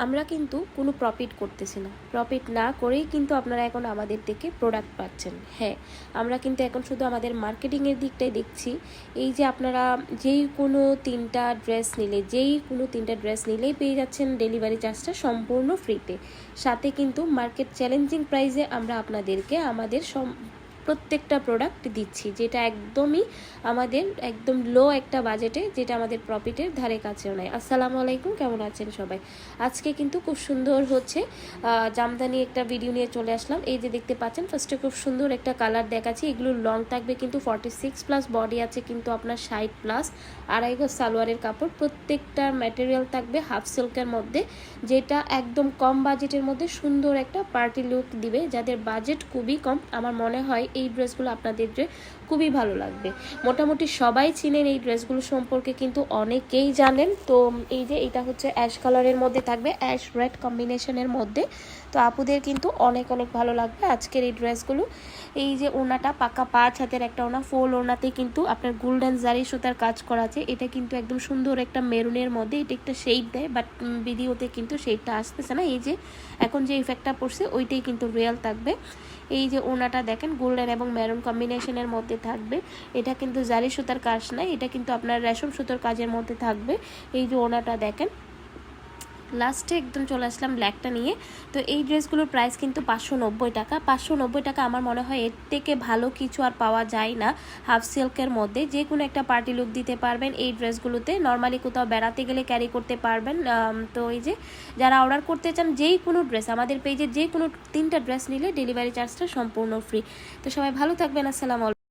আমরা কিন্তু কোনো প্রফিট করতেছি না, প্রফিট না করেই কিন্তু আপনারা এখন আমাদের থেকে প্রোডাক্ট পাচ্ছেন। হ্যাঁ, আমরা কিন্তু এখন শুধু আমাদের মার্কেটিংয়ের দিকটাই দেখছি। এই যে আপনারা যেই কোনো তিনটা ড্রেস নিলেই পেয়ে যাচ্ছেন ডেলিভারি চার্জটা সম্পূর্ণ ফ্রিতে। সাথে কিন্তু মার্কেট চ্যালেঞ্জিং প্রাইসে আমরা আপনাদেরকে আমাদের প্রত্যেকটা প্রোডাক্ট দিচ্ছি, যেটা একদমই আমাদের একদম লো একটা বাজেটে, যেটা আমাদের প্রফিটের ধারে কাছেও নয়। আসসালামু আলাইকুম, কেমন আছেন সবাই? আজকে কিন্তু খুব সুন্দর হচ্ছে জামদানি একটা ভিডিও নিয়ে চলে আসলাম। এই যে দেখতে পাচ্ছেন, ফার্স্টে খুব সুন্দর একটা কালার দেখাচ্ছি। এগুলো লং থাকবে কিন্তু 46+, বডি আছে কিন্তু আপনার 60+, আড়াই গজ সালোয়ারের কাপড়। প্রত্যেকটা ম্যাটেরিয়াল থাকবে হাফ সিল্কের মধ্যে, যেটা একদম কম বাজেটের মধ্যে সুন্দর একটা পার্টি লুক দিবে। যাদের বাজেট খুবই কম, আমার মনে হয় এই ড্রেসগুলো আপনাদের খুবই ভালো লাগবে। মোটামুটি সবাই চিনেন এই ড্রেসগুলো সম্পর্কে, কিন্তু অনেকেই জানেন। তো এই যে এটা হচ্ছে অ্যাশ কালারের মধ্যে থাকবে, অ্যাশ রেড কম্বিনেশনের মধ্যে। তো আপুদের কিন্তু অনেক অনেক ভালো লাগবে আজকের এই ড্রেসগুলো। এই যে ওনাটা পাকা 5 হাতের একটা ওনা, ফুল ওনাতে কিন্তু আপনার গোল্ডেন জারি সুতার কাজ করা আছে। এটা কিন্তু একদম সুন্দর একটা মেরুনের মধ্যে, এটা একটা শেড দেয়, বাট ভিডিওতে কিন্তু শেডটা আসতেছে না। এই যে এখন যে ইফেক্টটা পড়ছে ওইটাই কিন্তু রিয়েল থাকবে। এই যে ওনাটা দেখেন গোল্ডেন এবং মেরুন কম্বিনেশনের মধ্যে থাকবে। এটা কিন্তু জারি সুতার কাজ নাই, এটা কিন্তু আপনার রেশম সুতার কাজের মধ্যে থাকবে। এই যে ওনাটা দেখেন। লাস্টে একদম চলে আসলাম ব্ল্যাকটা নিয়ে। তো এই ড্রেসগুলোর প্রাইস কিন্তু 590 টাকা। 590 টাকা আমার মনে হয় এর থেকে ভালো কিছু আর পাওয়া যায় না। হাফ সিল্কের মধ্যে যে কোনো একটা পার্টি লুক দিতে পারবেন এই ড্রেসগুলোতে। নর্মালি কোথাও বেড়াতে গেলে ক্যারি করতে পারবেন। তো এই যে যারা অর্ডার করতে চান যেই কোনো ড্রেস, আমাদের পেজে যে কোনো 3টা ড্রেস নিলে ডেলিভারি চার্জটা সম্পূর্ণ ফ্রি। তো সবাই ভালো থাকবেন। আসসালামু আলাইকুম।